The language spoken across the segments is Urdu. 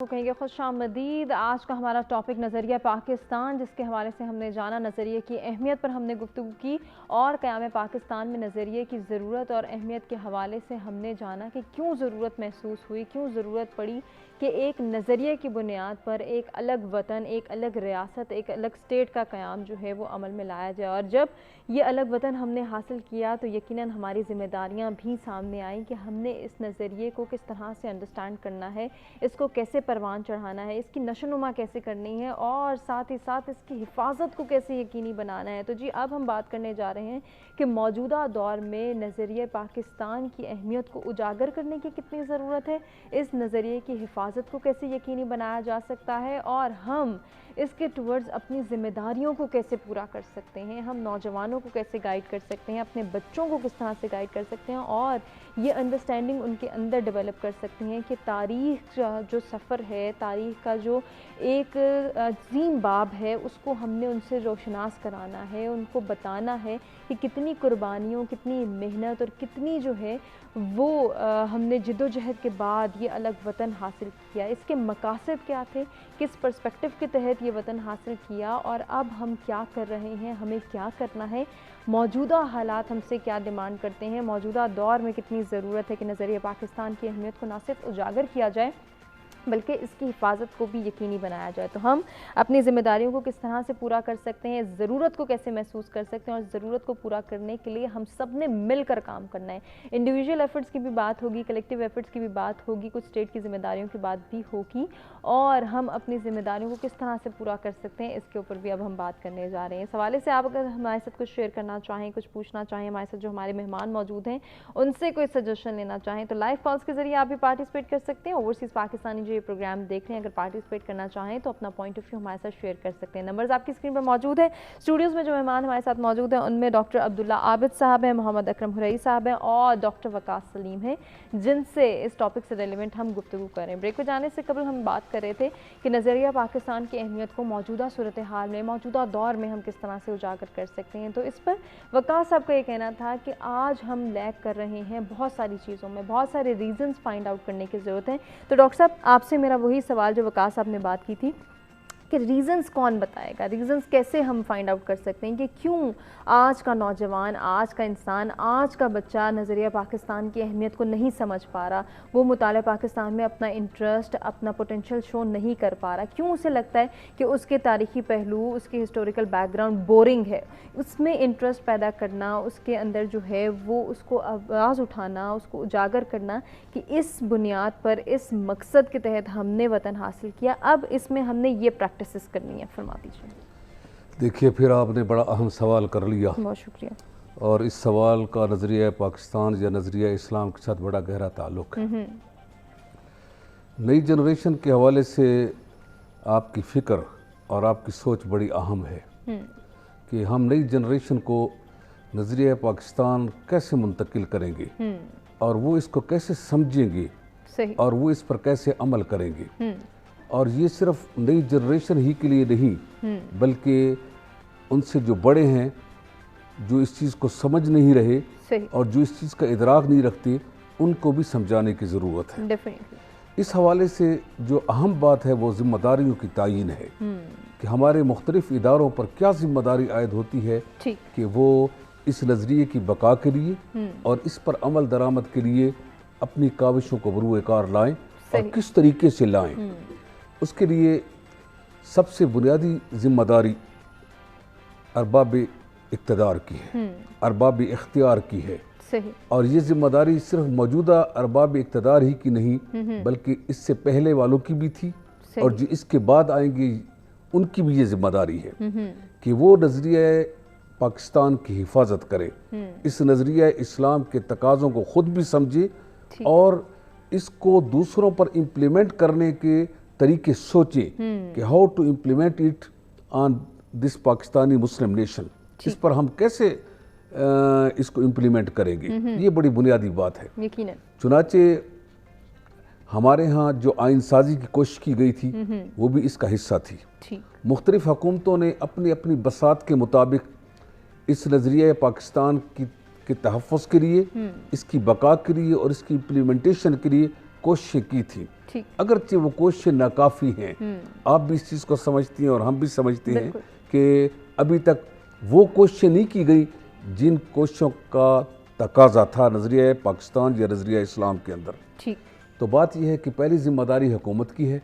وہ کہیں گے خوش آمدید۔ آج کا ہمارا ٹاپک نظریہ پاکستان، جس کے حوالے سے ہم نے جانا نظریے کی اہمیت پر ہم نے گفتگو کی اور قیام پاکستان میں نظریے کی ضرورت اور اہمیت کے حوالے سے ہم نے جانا کہ کیوں ضرورت محسوس ہوئی، کیوں ضرورت پڑی کہ ایک نظریے کی بنیاد پر ایک الگ وطن، ایک الگ ریاست، ایک الگ سٹیٹ کا قیام جو ہے وہ عمل میں لایا جائے۔ اور جب یہ الگ وطن ہم نے حاصل کیا تو یقیناً ہماری ذمہ داریاں بھی سامنے آئیں کہ ہم نے اس نظریے کو کس طرح سے انڈرسٹینڈ کرنا ہے، اس کو کیسے پروان چڑھانا ہے، اس کی نشو نما کیسے کرنی ہے اور ساتھ ہی ساتھ اس کی حفاظت کو کیسے یقینی بنانا ہے۔ تو جی اب ہم بات کرنے جا رہے ہیں کہ موجودہ دور میں نظریہ پاکستان کی اہمیت کو اجاگر کرنے کی کتنی ضرورت ہے، اس نظریے کی حفاظت کو کیسے یقینی بنایا جا سکتا ہے اور ہم اس کے ٹورڈز اپنی ذمہ داریوں کو کیسے پورا کر سکتے ہیں، ہم نوجوانوں کو کیسے گائیڈ کر سکتے ہیں، اپنے بچوں کو کس طرح سے گائیڈ کر سکتے ہیں اور یہ انڈرسٹینڈنگ ان کے اندر ڈیولپ کر سکتے ہیں کہ تاریخ کا جو سفر ہے، تاریخ کا جو ایک عظیم باب ہے، اس کو ہم نے ان سے روشناس کرانا ہے، ان کو بتانا ہے کہ کتنی قربانیوں، کتنی محنت اور کتنی جو ہے وہ ہم نے جد و جہد کے بعد یہ الگ وطن حاصل کیا، اس کے مقاصد کیا تھے، کس پرسپیکٹو کے تحت یہ وطن حاصل کیا اور اب ہم کیا کر رہے ہیں، ہمیں کیا کرنا ہے، موجودہ حالات ہم سے کیا ڈیمانڈ کرتے ہیں، موجودہ دور میں کتنی ضرورت ہے کہ نظریہ پاکستان کی اہمیت کو نہ صرف اجاگر کیا جائے بلکہ اس کی حفاظت کو بھی یقینی بنایا جائے۔ تو ہم اپنی ذمہ داریوں کو کس طرح سے پورا کر سکتے ہیں، ضرورت کو کیسے محسوس کر سکتے ہیں اور ضرورت کو پورا کرنے کے لیے ہم سب نے مل کر کام کرنا ہے۔ انڈیویجول ایفرٹس کی بھی بات ہوگی، کلیکٹیو ایفرٹس کی بھی بات ہوگی، کچھ اسٹیٹ کی ذمہ داریوں کی بات بھی ہوگی اور ہم اپنی ذمہ داریوں کو کس طرح سے پورا کر سکتے ہیں، اس کے اوپر بھی اب ہم بات کرنے جا رہے ہیں۔ اس حوالے سے آپ اگر ہمارے ساتھ کچھ شیئر کرنا چاہیں، کچھ پوچھنا چاہیں، ہمارے ساتھ جو ہمارے مہمان موجود ہیں ان سے کوئی سجیشن لینا چاہیں تو لائیو کالز کے ذریعے آپ بھی پارٹیسپیٹ کر سکتے ہیں۔ اوورسیز پاکستانی جو یہ پروگرام دیکھ رہے ہیں اگر پارٹیسپیٹ کرنا چاہیں تو اپنا پوائنٹ آف ویو ہمارے ساتھ شیئر کر سکتے ہیں۔ نمبرز آپ کی اسکرین پر موجود ہیں۔ اسٹوڈیوز میں جو مہمان ہمارے ساتھ موجود ہیں ان میں ڈاکٹر عبداللہ عابد صاحب ہیں، محمد اکرم حریری صاحب ہیں اور ڈاکٹر وقاص سلیم ہیں، جن سے اس ٹاپک سے ریلیونٹ ہم گفتگو کریں۔ بریک پہ جانے سے قبل ہم بات کر رہے تھے کہ نظریہ پاکستان کی اہمیت کو موجودہ صورتحال میں، موجودہ دور میں ہم کس طرح سے اجاگر کر سکتے ہیں۔ تو اس پر وقاص صاحب کا یہ کہنا تھا کہ آج ہم لیک کر رہے ہیں بہت ساری چیزوں میں، بہت سارے ریزنز فائنڈ آؤٹ کرنے کی ضرورت ہے۔ تو ڈاکٹر صاحب آپ سے میرا وہی سوال جو وقاص صاحب نے بات کی تھی کہ ریزنز کون بتائے گا، ریزنز کیسے ہم فائنڈ آؤٹ کر سکتے ہیں کہ کیوں آج کا نوجوان، آج کا انسان، آج کا بچہ نظریہ پاکستان کی اہمیت کو نہیں سمجھ پا رہا، وہ مطالعہ پاکستان میں اپنا انٹرسٹ، اپنا پوٹینشیل شو نہیں کر پا رہا، کیوں اسے لگتا ہے کہ اس کے تاریخی پہلو، اس کے ہسٹوریکل بیک گراؤنڈ بورنگ ہے، اس میں انٹرسٹ پیدا کرنا، اس کے اندر جو ہے وہ اس کو آواز اٹھانا، اس کو اجاگر کرنا کہ اس بنیاد پر، اس مقصد کے تحت ہم نے وطن حاصل کیا، اب اس میں ہم نے یہ پریکٹسز کرنی ہے، فرما دیجیے۔ دیکھیے پھر آپ نے بڑا اہم سوال کر لیا بہت شکریہ۔ اور اس سوال کا نظریہ پاکستان یا نظریہ اسلام کے ساتھ بڑا گہرا تعلق ہے۔ نئی جنریشن کے حوالے سے آپ کی فکر اور آپ کی سوچ بڑی اہم ہے کہ ہم نئی جنریشن کو نظریہ پاکستان کیسے منتقل کریں گے اور وہ اس کو کیسے سمجھیں گے اور وہ اس پر کیسے عمل کریں گے۔ اور یہ صرف نئی جنریشن ہی کے لیے نہیں بلکہ ان سے جو بڑے ہیں، جو اس چیز کو سمجھ نہیں رہے اور جو اس چیز کا ادراک نہیں رکھتے، ان کو بھی سمجھانے کی ضرورت ہے۔ اس حوالے سے جو اہم بات ہے وہ ذمہ داریوں کی تعیین ہے کہ ہمارے مختلف اداروں پر کیا ذمہ داری عائد ہوتی ہے کہ وہ اس نظریے کی بقا کے لیے اور اس پر عمل درآمد کے لیے اپنی کاوشوں کو بروئے کار لائیں اور کس طریقے سے لائیں۔ اس کے لیے سب سے بنیادی ذمہ داری ارباب اقتدار کی ہے، ارباب اختیار کی ہے، اور یہ ذمہ داری صرف موجودہ ارباب اقتدار ہی کی نہیں بلکہ اس سے پہلے والوں کی بھی تھی اور جو اس کے بعد آئیں گے ان کی بھی یہ ذمہ داری ہے کہ وہ نظریہ پاکستان کی حفاظت کرے، اس نظریہ اسلام کے تقاضوں کو خود بھی سمجھے اور اس کو دوسروں پر امپلیمنٹ کرنے کے طریقے سوچے کہ how to implement it on this Pakistani Muslim nation, اس پر ہم کیسے اس کو امپلیمنٹ کریں گے، یہ بڑی بنیادی بات ہے۔ چنانچہ ہمارے ہاں جو آئین سازی کی کوشش کی گئی تھی وہ بھی اس کا حصہ تھی۔ مختلف حکومتوں نے اپنی اپنی بساط کے مطابق اس نظریہ پاکستان کے تحفظ کے لیے، اس کی بقا کے لیے اور اس کی امپلیمنٹیشن کے لیے کوششیں کی تھی، اگرچہ وہ کوششیں ناکافی ہیں، آپ بھی اس چیز کو سمجھتی ہیں اور ہم بھی سمجھتے ہیں کہ ابھی تک وہ کوششیں نہیں کی گئی جن کوششوں کا تقاضا تھا نظریہ پاکستان یا نظریہ اسلام کے اندر۔ تو بات یہ ہے کہ پہلی ذمہ داری حکومت کی ہے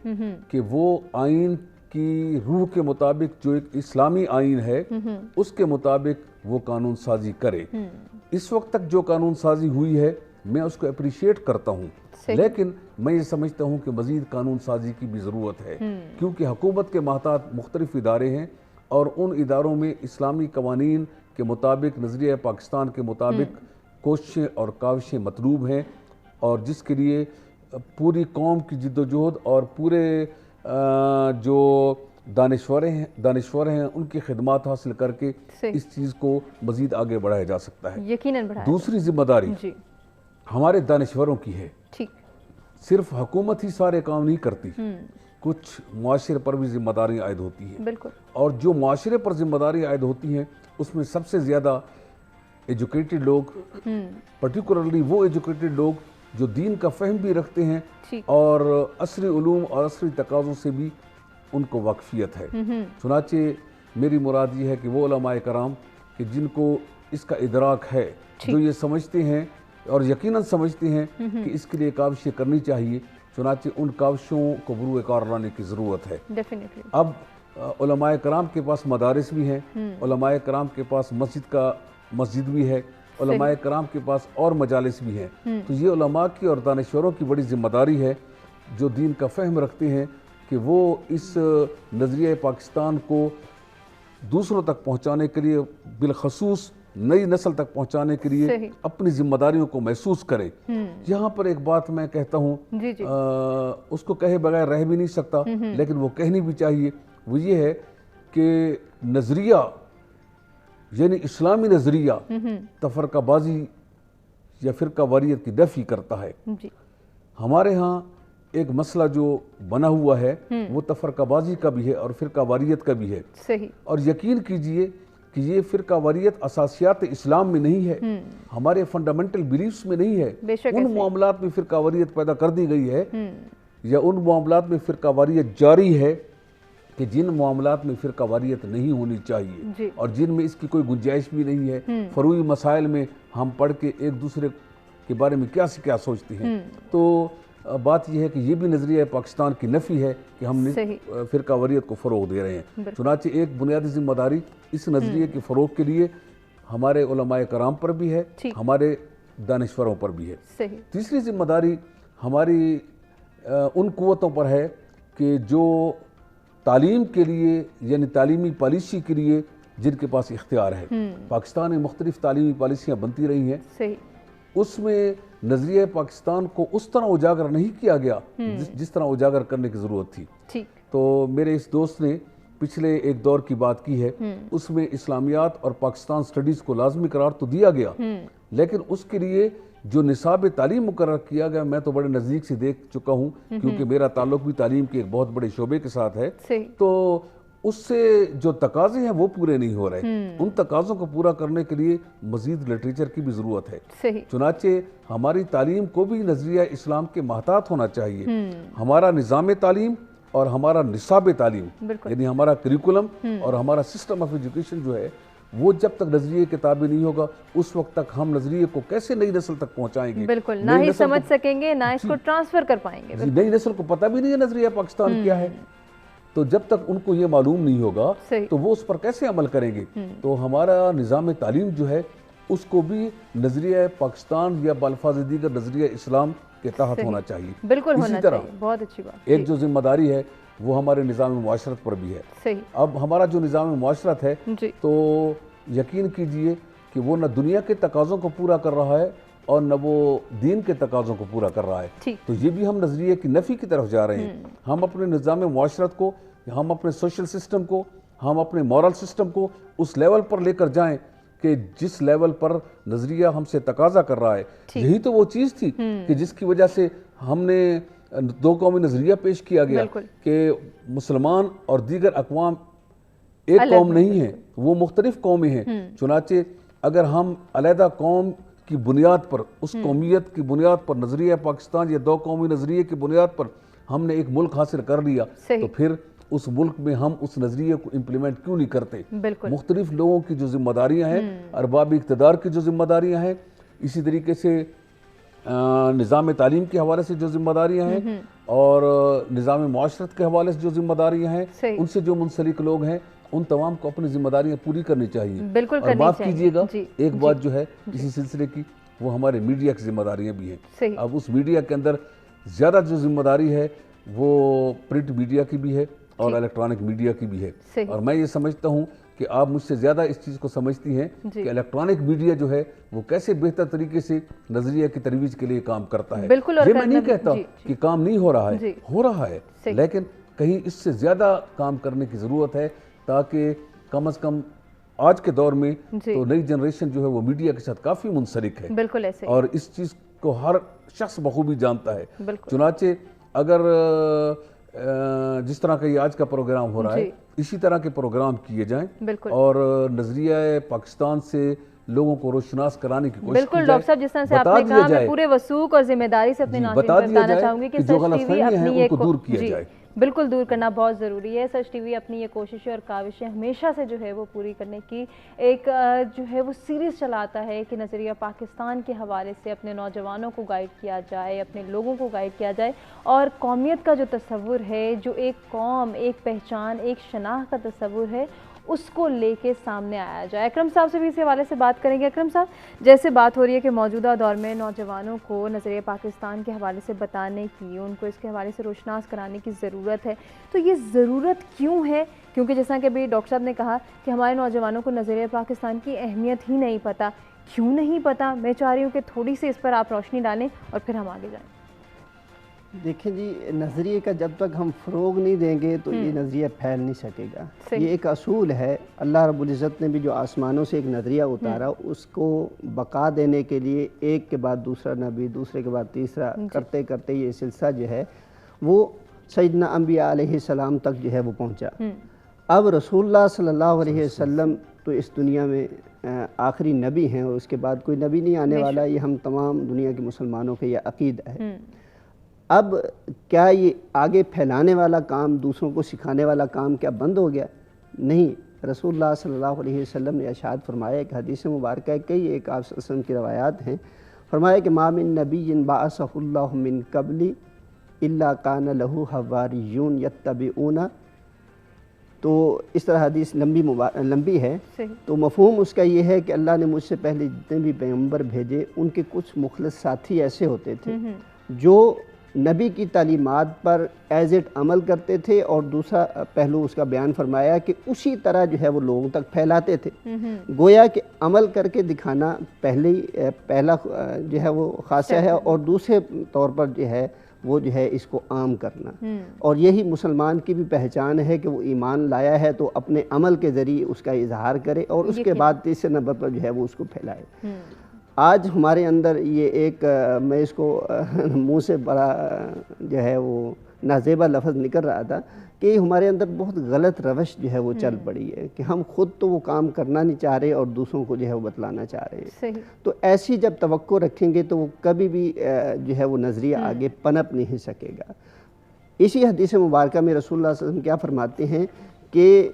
کہ وہ آئین کی روح کے مطابق، جو ایک اسلامی آئین ہے اس کے مطابق وہ قانون سازی کرے۔ اس وقت تک جو قانون سازی ہوئی ہے میں اس کو اپریشیٹ کرتا ہوں، لیکن میں یہ سمجھتا ہوں کہ مزید قانون سازی کی بھی ضرورت ہے، کیونکہ حکومت کے محتاط مختلف ادارے ہیں اور ان اداروں میں اسلامی قوانین کے مطابق، نظریہ پاکستان کے مطابق کوششیں اور کاوشیں مطلوب ہیں، اور جس کے لیے پوری قوم کی جد و جہد اور پورے جو دانشور ہیں ان کی خدمات حاصل کر کے اس چیز کو مزید آگے بڑھایا جا سکتا ہے۔ یقیناً بڑھایا۔ دوسری ذمہ داری ہمارے دانشوروں کی ہے۔ صرف حکومت ہی سارے کام نہیں کرتی، کچھ معاشرے پر بھی ذمہ داریاں عائد ہوتی ہیں، اور جو معاشرے پر ذمہ داریاں عائد ہوتی ہیں اس میں سب سے زیادہ ایجوکیٹڈ لوگ، پرٹیکولرلی وہ ایجوکیٹڈ لوگ جو دین کا فہم بھی رکھتے ہیں اور عصری علوم اور عصری تقاضوں سے بھی ان کو واقفیت ہے۔ چنانچہ میری مراد یہ ہے کہ وہ علماء کرام کہ جن کو اس کا ادراک ہے، جو یہ سمجھتے ہیں اور یقیناً سمجھتے ہیں کہ اس کے لیے کاوشیں کرنی چاہیے، چنانچہ ان کاوشوں کو بروئے کار لانے کی ضرورت ہے۔ اب علماء کرام کے پاس مدارس بھی ہیں، علماء کرام کے پاس مسجد بھی ہے، علماء کرام کے پاس اور مجالس بھی ہیں، تو یہ علماء کی اور دانشوروں کی بڑی ذمہ داری ہے جو دین کا فہم رکھتے ہیں کہ وہ اس نظریہ پاکستان کو دوسروں تک پہنچانے کے لیے، بالخصوص نئی نسل تک پہنچانے کے لیے اپنی ذمہ داریوں کو محسوس کرے۔ یہاں پر ایک بات میں کہتا ہوں، اس کو کہے بغیر رہ بھی نہیں سکتا، لیکن وہ کہنی بھی چاہیے، وہ یہ ہے کہ نظریہ یعنی اسلامی نظریہ تفرقہ بازی یا فرقہ واریت کی نفی کرتا ہے۔ ہمارے ہاں ایک مسئلہ جو بنا ہوا ہے وہ تفرقہ بازی کا بھی ہے اور فرقہ واریت کا بھی ہے، اور یقین کیجئے کہ یہ فرقہ واریت اساسیات اسلام میں نہیں ہے، ہمارے فنڈامنٹل بیلیفز میں نہیں ہے۔ ان معاملات میں فرقہ واریت پیدا کر دی گئی ہے یا ان معاملات میں فرقہ واریت جاری ہے کہ جن معاملات میں فرقہ واریت نہیں ہونی چاہیے اور جن میں اس کی کوئی گنجائش بھی نہیں ہے۔ فروعی مسائل میں ہم پڑھ کے ایک دوسرے کے بارے میں کیا سے کیا سوچتے ہیں، تو بات یہ ہے کہ یہ بھی نظریہ پاکستان کی نفی ہے کہ ہم نے فرقہ واریت کو فروغ دے رہے ہیں۔ چنانچہ ایک بنیادی ذمہ داری اس نظریے کے فروغ کے لیے ہمارے علماء کرام پر بھی ہے، ہمارے دانشوروں پر بھی ہے۔ تیسری ذمہ داری ہماری ان قوتوں پر ہے کہ جو تعلیم کے لیے یعنی تعلیمی پالیسی کے لیے جن کے پاس اختیار ہے۔ پاکستان میں مختلف تعلیمی پالیسیاں بنتی رہی ہیں، اس میں نظریہ پاکستان کو اس طرح اجاگر نہیں کیا گیا جس طرح اجاگر کرنے کی ضرورت تھی۔ تو میرے اس دوست نے پچھلے ایک دور کی بات کی ہے، اس میں اسلامیات اور پاکستان سٹڈیز کو لازمی قرار تو دیا گیا، لیکن اس کے لیے جو نصاب تعلیم مقرر کیا گیا میں تو بڑے نزدیک سے دیکھ چکا ہوں، کیونکہ میرا تعلق بھی تعلیم کے ایک بہت بڑے شعبے کے ساتھ ہے، تو اس سے جو تقاضے ہیں وہ پورے نہیں ہو رہے۔ ان تقاضوں کو پورا کرنے کے لیے مزید لٹریچر کی بھی ضرورت ہے۔ چنانچہ ہماری تعلیم کو بھی نظریہ اسلام کے محتاط ہونا چاہیے۔ ہمارا نظام تعلیم اور ہمارا نصاب تعلیم یعنی ہمارا کریکولم اور ہمارا سسٹم آف ایجوکیشن جو ہے وہ جب تک نظریے کتابی نہیں ہوگا اس وقت تک ہم نظریے کو کیسے نئی نسل تک پہنچائیں گے؟ بالکل، نہ ہی سمجھ سکیں گے نہ اس کو ٹرانسفر کر پائیں گے۔ نئی نسل کو پتہ بھی نہیں ہے نظریہ پاکستان کیا ہے، تو جب تک ان کو یہ معلوم نہیں ہوگا تو وہ اس پر کیسے عمل کریں گے؟ تو ہمارا نظام تعلیم جو ہے اس کو بھی نظریہ پاکستان یا بالفاظ دیگر نظریہ اسلام کے تحت ہونا چاہیے۔ بالکل ہونا چاہیے، بہت اچھی بات۔ ایک جو ذمہ داری ہے وہ ہمارے نظام معاشرت پر بھی ہے۔ اب ہمارا جو نظام معاشرت ہے تو یقین کیجئے کہ وہ نہ دنیا کے تقاضوں کو پورا کر رہا ہے اور نہ وہ دین کے تقاضوں کو پورا کر رہا ہے، تو یہ بھی ہم نظریے کی نفی کی طرف جا رہے ہیں۔ ہم اپنے نظام معاشرت کو، ہم اپنے سوشل سسٹم کو، ہم اپنے مورل سسٹم کو اس لیول پر لے کر جائیں کہ جس لیول پر نظریہ ہم سے تقاضا کر رہا ہے۔ یہی تو وہ چیز تھی کہ جس کی وجہ سے ہم نے دو قومی نظریہ پیش کیا گیا کہ مسلمان اور دیگر اقوام ایک قوم نہیں ہیں، وہ مختلف قومیں ہیں۔ چنانچہ اگر ہم علیحدہ قوم کی بنیاد پر، اس قومیت کی بنیاد پر نظریہ پاکستان یا دو قومی نظریے کی بنیاد پر ہم نے ایک ملک حاصل کر لیا تو پھر اس ملک میں ہم اس نظریے کو امپلیمنٹ کیوں نہیں کرتے؟ مختلف لوگوں کی جو ذمہ داریاں ہیں، ارباب اقتدار کی جو ذمہ داریاں ہیں، اسی طریقے سے نظام تعلیم کے حوالے سے جو ذمہ داریاں ہیں اور نظام معاشرت کے حوالے سے جو ذمہ داریاں ہیں، ان سے جو منسلک لوگ ہیں ان تمام کو اپنی ذمہ داریاں پوری کرنی چاہیے۔ اور معاف کیجئے گا ایک بات جو ہے اسی سلسلے کی، وہ ہمارے میڈیا کی ذمہ داریاں بھی ہیں۔ اب اس میڈیا کے اندر زیادہ جو ذمہ داری ہے وہ پرنٹ میڈیا کی بھی ہے اور الیکٹرانک میڈیا کی بھی ہے، اور میں یہ سمجھتا ہوں کہ آپ مجھ سے زیادہ اس چیز کو سمجھتی ہیں کہ الیکٹرانک میڈیا جو ہے وہ کیسے بہتر طریقے سے نظریہ کی ترویج کے لیے کام کرتا ہے۔ یہ میں نہیں کہتا کہ کام نہیں ہو رہا ہے، ہو رہا ہے، لیکن کہیں اس سے زیادہ کام کرنے کی ضرورت ہے تاکہ کم از کم آج کے دور میں تو نئی جنریشن جو ہے وہ میڈیا کے ساتھ کافی منسلک ہے اور اس چیز کو ہر شخص بخوبی جانتا ہے۔ چنانچہ اگر جس طرح کا یہ آج کا پروگرام ہو رہا ہے اسی طرح کے پروگرام کیے جائیں اور نظریہ پاکستان سے لوگوں کو روشناس کرانے کی کوشش کی جائے۔ بالکل ڈاکٹر صاحب، جس طرح سے آپ نے کہا، میں پورے وثوق اور ذمہ داری سے اپنے ناظرین کو بتانا چاہوں گی کہ جو غلط فہمیاں ہیں ان کو دور کیا جائے۔ بالکل دور کرنا بہت ضروری ہے۔ سچ ٹی وی اپنی یہ کوششیں اور کاوشیں ہمیشہ سے جو ہے وہ پوری کرنے کی ایک جو ہے وہ سیریز چلاتا ہے کہ نظریہ پاکستان کے حوالے سے اپنے نوجوانوں کو گائیڈ کیا جائے، اپنے لوگوں کو گائیڈ کیا جائے اور قومیت کا جو تصور ہے، جو ایک قوم، ایک پہچان، ایک شناخت کا تصور ہے، اس کو لے کے سامنے آیا جائے۔ اکرم صاحب سے بھی اس حوالے سے بات کریں گے۔ اکرم صاحب، جیسے بات ہو رہی ہے کہ موجودہ دور میں نوجوانوں کو نظریہ پاکستان کے حوالے سے بتانے کی، ان کو اس کے حوالے سے روشناس کرانے کی ضرورت ہے، تو یہ ضرورت کیوں ہے؟ کیونکہ جیسا کہ ابھی ڈاکٹر صاحب نے کہا کہ ہمارے نوجوانوں کو نظریہ پاکستان کی اہمیت ہی نہیں پتہ۔ کیوں نہیں پتہ؟ میں چاہ رہی ہوں کہ تھوڑی سی اس پر آپ روشنی ڈالیں اور پھر ہم آگے جائیں۔ دیکھیں جی، نظریے کا جب تک ہم فروغ نہیں دیں گے تو یہ نظریہ پھیل نہیں سکے گا۔ یہ ایک اصول ہے، اللہ رب العزت نے بھی جو آسمانوں سے ایک نظریہ اتارا اس کو بقا دینے کے لیے ایک کے بعد دوسرا نبی، دوسرے کے بعد تیسرا کرتے کرتے یہ سلسلہ جو ہے وہ سیدنا انبیاء علیہ السلام تک جو ہے وہ پہنچا۔ اب رسول اللہ صلی اللہ علیہ وسلم تو اس دنیا میں آخری نبی ہیں اور اس کے بعد کوئی نبی نہیں آنے والا، یہ ہم تمام دنیا کے مسلمانوں کا یہ عقیدہ ہے۔ اب کیا یہ آگے پھیلانے والا کام، دوسروں کو سکھانے والا کام کیا بند ہو گیا؟ نہیں، رسول اللہ صلی اللہ علیہ وسلم نے ارشاد فرمایا، ایک حدیث مبارکہ ہے، کئی ایک آپ صلی اللہ علیہ وسلم کی روایات ہیں، فرمایا کہ ما من نبی بعثہ اللہ من قبلی الا کان لہ حواریون یتبعون۔ تو اس طرح حدیث لمبی ہے، تو مفہوم اس کا یہ ہے کہ اللہ نے مجھ سے پہلے جتنے بھی پیغمبر بھیجے ان کے کچھ مخلص ساتھی ایسے ہوتے تھے جو نبی کی تعلیمات پر ایز اٹ عمل کرتے تھے، اور دوسرا پہلو اس کا بیان فرمایا کہ اسی طرح جو ہے وہ لوگوں تک پھیلاتے تھے۔ گویا کہ عمل کر کے دکھانا پہلا جو ہے وہ خاصہ ہے، اور دوسرے طور پر جو ہے وہ جو ہے اس کو عام کرنا، اور یہی مسلمان کی بھی پہچان ہے کہ وہ ایمان لایا ہے تو اپنے عمل کے ذریعے اس کا اظہار کرے اور اس کے بعد تیسرے نمبر پر جو ہے وہ اس کو پھیلائے۔ آج ہمارے اندر یہ ایک میں اس کو منہ سے بڑا جو ہے وہ نازیبا لفظ نکل رہا تھا کہ ہمارے اندر بہت غلط روش جو ہے وہ چل پڑی ہے کہ ہم خود تو وہ کام کرنا نہیں چاہ رہے اور دوسروں کو جو ہے وہ بتلانا چاہ رہے ہیں۔ تو ایسی جب توقع رکھیں گے تو وہ کبھی بھی جو ہے وہ نظریہ آگے پنپ نہیں سکے گا۔ اسی حدیث مبارکہ میں رسول اللہ صلی اللہ علیہ وسلم کیا فرماتے ہیں کہ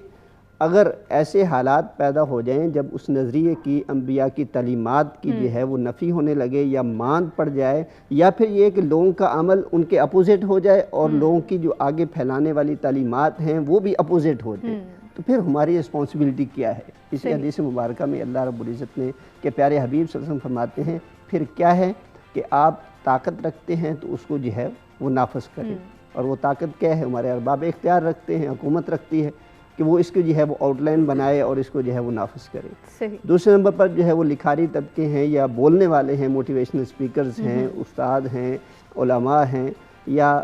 اگر ایسے حالات پیدا ہو جائیں جب اس نظریے کی، انبیاء کی تعلیمات کی جو ہے وہ نفی ہونے لگے یا ماند پڑ جائے، یا پھر یہ کہ لوگوں کا عمل ان کے اپوزٹ ہو جائے اور لوگوں کی جو آگے پھیلانے والی تعلیمات ہیں وہ بھی اپوزٹ ہو جائیں، تو پھر ہماری رسپانسبلٹی کیا ہے؟ اسی حدیث مبارکہ میں اللہ رب العزت نے کہ پیارے حبیب صلی اللہ علیہ وسلم فرماتے ہیں پھر کیا ہے کہ آپ طاقت رکھتے ہیں تو اس کو جو ہے وہ نافذ کریں، اور وہ طاقت کیا ہے؟ ہمارے ارباب اختیار رکھتے ہیں، حکومت رکھتی ہے کہ وہ اس کو جو ہے وہ آؤٹ لائن بنائے اور اس کو جو ہے وہ نافذ کرے۔ دوسرے نمبر پر جو ہے وہ لکھاری طبقے ہیں یا بولنے والے ہیں، موٹیویشنل اسپیکرز ہیں، استاد ہیں، علماء ہیں، یا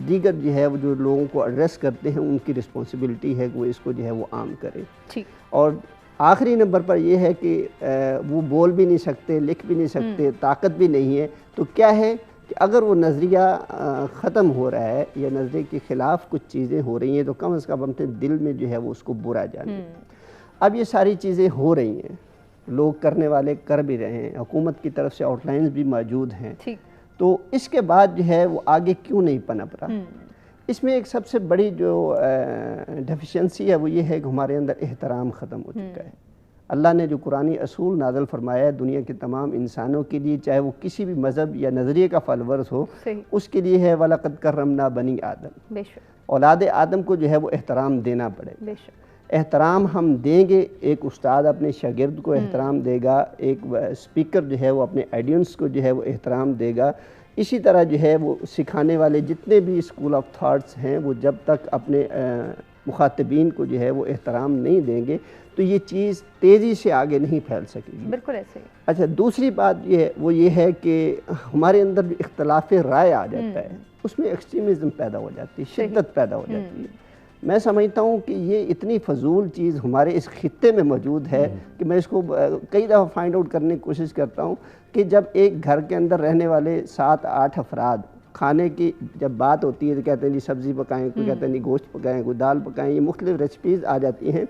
دیگر جو ہے وہ جو لوگوں کو ایڈریس کرتے ہیں، ان کی رسپانسبلٹی ہے کہ وہ اس کو جو ہے وہ عام کرے۔ اور آخری نمبر پر یہ ہے کہ وہ بول بھی نہیں سکتے، لکھ بھی نہیں سکتے، طاقت بھی نہیں ہے، تو کیا ہے کہ اگر وہ نظریہ ختم ہو رہا ہے یا نظریے کے خلاف کچھ چیزیں ہو رہی ہیں تو کم از کم اپنے دل میں جو ہے وہ اس کو برا جانے۔ اب یہ ساری چیزیں ہو رہی ہیں، لوگ کرنے والے کر بھی رہے ہیں، حکومت کی طرف سے آؤٹ لائنز بھی موجود ہیں، تو اس کے بعد جو ہے وہ آگے کیوں نہیں پنپ رہا؟ اس میں ایک سب سے بڑی جو ڈیفیشنسی ہے وہ یہ ہے کہ ہمارے اندر احترام ختم ہو چکا ہے۔ اللہ نے جو قرآنی اصول نازل فرمایا ہے دنیا کے تمام انسانوں کے لیے، چاہے وہ کسی بھی مذہب یا نظریے کا فالورز ہو، اس کے لیے ہے وَلَقَدْ کَرَّمْنَا بَنِي آدم۔ اولاد آدم کو جو ہے وہ احترام دینا پڑے گا۔ احترام ہم دیں گے، ایک استاد اپنے شاگرد کو احترام دے گا، ایک اسپیکر جو ہے وہ اپنے آڈینس کو جو ہے وہ احترام دے گا، اسی طرح جو ہے وہ سکھانے والے جتنے بھی اسکول آف تھاٹس ہیں وہ جب تک اپنے مخاطبین کو جو ہے وہ احترام نہیں دیں گے تو یہ چیز تیزی سے آگے نہیں پھیل سکے گی۔ بالکل ایسے ہی۔ اچھا، دوسری بات وہ یہ ہے کہ ہمارے اندر جو اختلاف رائے آ جاتا ہے اس میں ایکسٹریمزم پیدا ہو جاتی ہے، شدت پیدا ہو جاتی ہے۔ میں سمجھتا ہوں کہ یہ اتنی فضول چیز ہمارے اس خطے میں موجود ہے کہ میں اس کو کئی دفعہ فائنڈ آؤٹ کرنے کی کوشش کرتا ہوں کہ جب ایک گھر کے اندر رہنے والے 7-8 افراد کھانے کی جب بات ہوتی ہے تو کہتے ہیں جی سبزی پکائیں، کوئی کہتے ہیں جی گوشت پکائیں، کوئی دال پکائیں، یہ مختلف ریسپیز آ جاتی ہیں،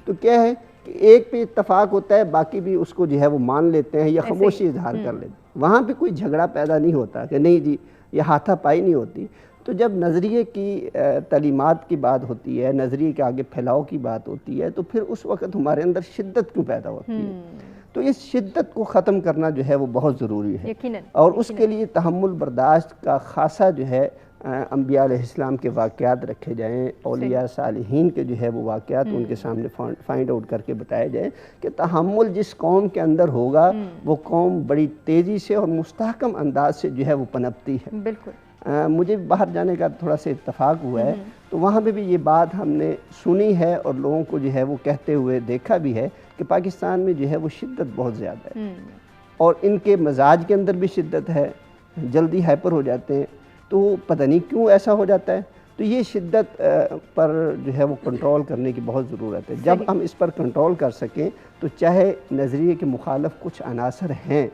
تو کیا ہے کہ ایک پہ اتفاق ہوتا ہے، باقی بھی اس کو جو ہے وہ مان لیتے ہیں یا خاموشی اظہار کر لیتے ہیں۔ وہاں پہ کوئی جھگڑا پیدا نہیں ہوتا کہ نہیں جی یہ ہاتھا پائی نہیں ہوتی۔ تو جب نظریے کی تعلیمات کی بات ہوتی ہے، نظریے کے آگے پھیلاؤ کی بات ہوتی ہے، تو پھر اس وقت ہمارے اندر شدت کیوں پیدا ہوتی ہے؟ تو اس شدت کو ختم کرنا جو ہے وہ بہت ضروری ہے، اور اس کے لیے تحمل برداشت کا خاصہ جو ہے انبیاء علیہ السلام کے واقعات رکھے جائیں، اولیاء صالحین کے جو ہے وہ واقعات ان کے سامنے فائنڈ آؤٹ کر کے بتائے جائیں کہ تحمل جس قوم کے اندر ہوگا وہ قوم بڑی تیزی سے اور مستحکم انداز سے جو ہے وہ پنپتی ہے۔ بالکل۔ مجھے باہر جانے کا تھوڑا سا اتفاق ہوا ہے تو وہاں پہ بھی یہ بات ہم نے سنی ہے اور لوگوں کو جو ہے وہ کہتے ہوئے دیکھا بھی ہے کہ پاکستان میں جو ہے وہ شدت بہت زیادہ ہے، اور ان کے مزاج کے اندر بھی شدت ہے، جلدی ہائپر ہو جاتے ہیں، تو پتہ نہیں کیوں ایسا ہو جاتا ہے۔ تو یہ شدت پر جو ہے وہ کنٹرول کرنے کی بہت ضرورت ہے۔ جب ہم اس پر کنٹرول کر سکیں تو چاہے نظریے کے مخالف کچھ عناصر ہیں،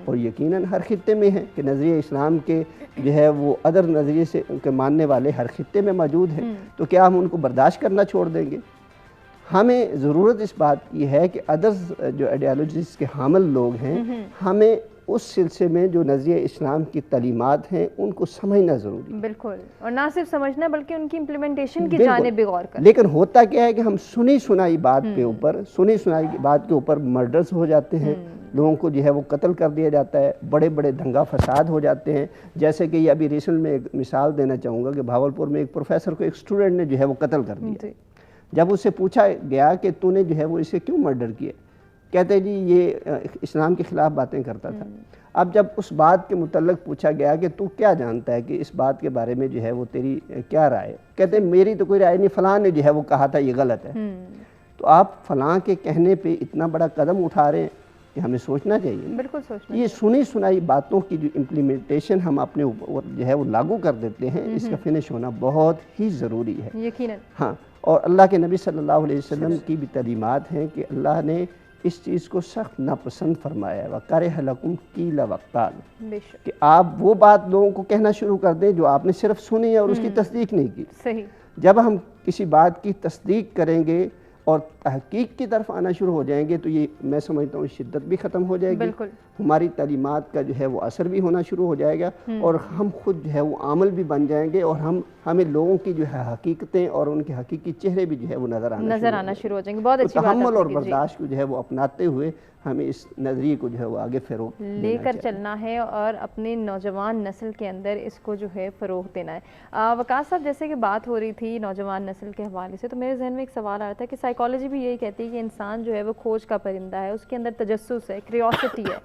اور یقیناً ہر خطے میں ہیں کہ نظریہ اسلام کے جو ہے وہ ادر نظریے سے کے ماننے والے ہر خطے میں موجود ہیں، تو کیا ہم ان کو برداشت کرنا چھوڑ دیں گے؟ ہمیں ضرورت اس بات کی ہے کہ ادرز جو آئیڈیالوجیز کے حامل لوگ ہیں، ہمیں اس سلسلے میں جو نظریہ اسلام کی تعلیمات ہیں ان کو سمجھنا ضروری ہے۔ بالکل، اور نہ صرف سمجھنا بلکہ ان کی امپلیمنٹیشن کی جانب بھی غور کرنا۔ لیکن ہوتا کیا ہے کہ ہم سنی سنائی بات کے اوپر مرڈرز ہو جاتے ہیں، لوگوں کو جو ہے وہ قتل کر دیا جاتا ہے، بڑے بڑے دنگا فساد ہو جاتے ہیں، جیسے کہ یہ ابھی ریسنٹ میں ایک مثال دینا چاہوں گا کہ بھاولپور میں ایک پروفیسر کو ایک اسٹوڈنٹ نے جو ہے وہ قتل کر دیا۔ جب اس سے پوچھا گیا کہ تو نے جو ہے وہ اسے کیوں مرڈر کیا، کہتے ہیں جی یہ اسلام کے خلاف باتیں کرتا تھا۔ اب جب اس بات کے متعلق پوچھا گیا کہ تو کیا جانتا ہے کہ اس بات کے بارے میں جو ہے وہ تیری کیا رائے، کہتے ہیں میری تو کوئی رائے نہیں، فلاں نے جو ہے وہ کہا تھا یہ غلط ہے۔ تو آپ فلاں کے کہنے پہ اتنا بڑا قدم اٹھا رہے ہیں کہ ہمیں سوچنا چاہیے۔ بالکل سوچنا۔ یہ سنی سنائی باتوں کی جو امپلیمنٹیشن ہم اپنے اوپر جو ہے وہ لاگو کر دیتے ہیں، اس کا فنش ہونا بہت ہی ضروری ہے۔ یقیناً۔ ہاں، اور اللہ کے نبی صلی اللہ علیہ وسلم کی بھی تعلیمات ہیں کہ اللہ نے اس چیز کو سخت ناپسند فرمایا ہے، وَكَرِهَ لَكُمْ قِيلَ وَقَالَ، کہ آپ وہ بات لوگوں کو کہنا شروع کر دیں جو آپ نے صرف سنی ہے اور اس کی تصدیق نہیں کی۔ صحیح۔ جب ہم کسی بات کی تصدیق کریں گے اور تحقیق کی طرف آنا شروع ہو جائیں گے تو یہ میں سمجھتا ہوں شدت بھی ختم ہو جائے گی، بالکل، ہماری تعلیمات کا جو ہے وہ اثر بھی ہونا شروع ہو جائے گا، اور ہم خود جو ہے وہ عامل بھی بن جائیں گے، اور ہمیں لوگوں کی جو ہے حقیقتیں اور ان کے حقیقی چہرے بھی جو ہے وہ نظر آنا شروع ہو جائیں گے۔ بہت اچھی بات ہے۔ تحمل اور برداشت کو جو ہے وہ اپناتے ہوئے ہمیں اس نظریے کو جو ہے وہ آگے فروغ لے کر چلنا ہے اور اپنے نوجوان نسل کے اندر اس کو جو ہے فروغ دینا ہے۔ وقاص صاحب، جیسے کہ بات ہو رہی تھی نوجوان نسل کے حوالے سے، تو میرے ذہن میں ایک سوال آ رہا تھا کہ سائیکالوجی بھی یہی کہتی ہے کہ انسان جو ہے وہ کھوج کا پرندہ ہے، اس کے اندر تجسس ہے، کریوسٹی ہے۔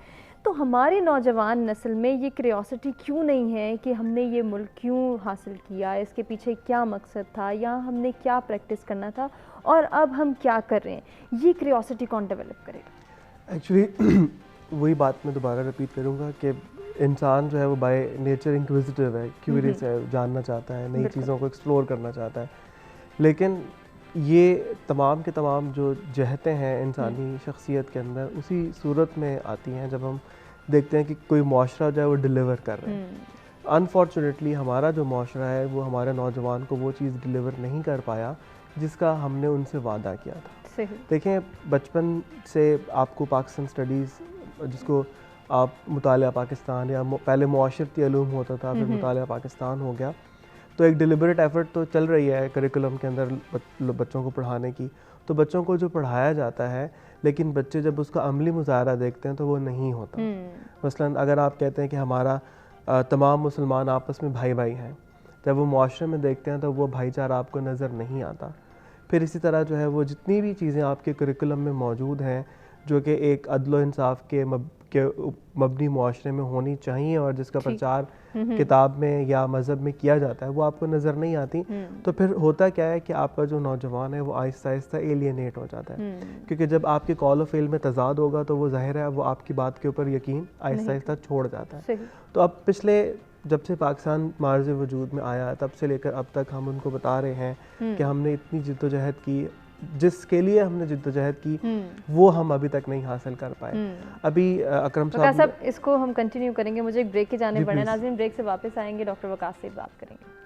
تو ہماری نوجوان نسل میں یہ کریوسٹی کیوں نہیں ہے کہ ہم نے یہ ملک کیوں حاصل کیا، اس کے پیچھے کیا مقصد تھا، یا ہم نے کیا پریکٹس کرنا تھا اور اب ہم کیا کر رہے ہیں؟ یہ کریوسٹی کون ڈیولپ کرے گا؟ ایکچولی وہی بات میں دوبارہ رپیٹ کروں گا کہ انسان جو ہے وہ بائی نیچر انکویزیٹیو ہے، کیوریس ہے، جاننا چاہتا ہے، نئی چیزوں کو ایکسپلور کرنا چاہتا ہے، لیکن یہ تمام کے تمام جو جہتیں ہیں انسانی شخصیت کے اندر اسی صورت میں آتی ہیں جب ہم دیکھتے ہیں کہ کوئی معاشرہ جو ہے وہ ڈیلیور کر رہے ہیں۔ انفارچونیٹلی ہمارا جو معاشرہ ہے وہ ہمارے نوجوان کو وہ چیز ڈیلیور نہیں کر پایا جس کا ہم نے ان سے وعدہ کیا تھا۔ دیکھیں، بچپن سے آپ کو پاکستان اسٹڈیز، جس کو آپ مطالعہ پاکستان یا پہلے معاشرتی علوم ہوتا تھا پھر مطالعہ پاکستان ہو گیا، تو تو ایک ڈیلیبریٹ ایفرٹ تو چل رہی ہے کریکولم کے اندر بچوں کو پڑھانے کی، تو بچوں کو جو پڑھایا جاتا ہے لیکن بچے جب اس کا عملی مظاہرہ دیکھتے ہیں تو وہ نہیں ہوتا. مثلاً اگر آپ کہتے ہیں کہ ہمارا تمام مسلمان آپس میں بھائی بھائی ہیں، جب وہ معاشرے میں دیکھتے ہیں تو وہ بھائی چارہ آپ کو نظر نہیں آتا. پھر اسی طرح جو ہے وہ جتنی بھی چیزیں آپ کے کریکولم میں موجود ہیں جو کہ ایک عدل و انصاف کے مبنی معاشرے میں ہونی چاہیے اور جس کا پرچار کتاب میں یا مذہب میں کیا جاتا ہے، وہ آپ کو نظر نہیں آتی. تو پھر ہوتا کیا ہے کہ آپ کا جو نوجوان ہے وہ آہستہ آہستہ ایلینیٹ ہو جاتا ہے، کیونکہ جب آپ کے قول و فعل میں تضاد ہوگا تو وہ ظاہر ہے وہ آپ کی بات کے اوپر یقین آہستہ آہستہ چھوڑ جاتا ہے. تو اب پچھلے جب سے پاکستان معرض وجود میں آیا تب سے لے کر اب تک ہم ان کو بتا رہے ہیں کہ ہم نے اتنی جد و جہد کی، جس کے لیے ہم نے جد و جہد کی وہ ہم ابھی تک نہیں حاصل کر پائے. ابھی اکرم صاحب اس کو ہم کنٹینیو کریں گے، مجھے ایک بریک کی جانب بڑھنا. ناظرین بریک سے واپس آئیں گے، ڈاکٹر وقاص سے بات کریں گے.